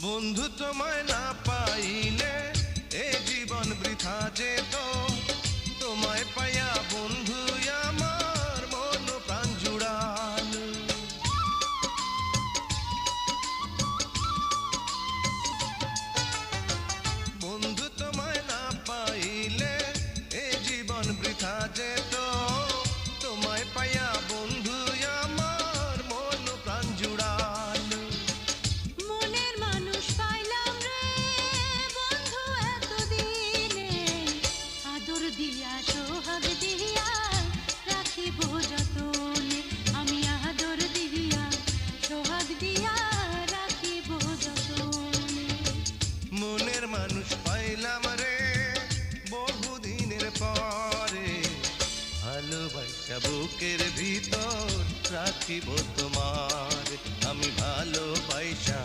বন্ধু তোমায় না পাইলে এ জীবন বৃথা যেত, তোমায় পাইয়া বন্ধু আমার মন প্রাণ জুড়াল। বন্ধু তোমায় না পাইলে এ জীবন বৃথা যেত, তোমায় পাইয়া বন্ধু আমার মন প্রাণ জুড়াল। মনের মানুষ পাইলাম রে বন্ধু এতদিনে, আদর দিয়া সোহাগ দিয়া রাখিব যতনে, আমি আদর দিয়া সোহাগ দিয়া রাখিব যতনে। মনের মানুষ পাইলাম রে বহুদিনের পরে, ভালোবাসা বুকের ভিতর রাখিব তোমার, আমি ভালোবাসা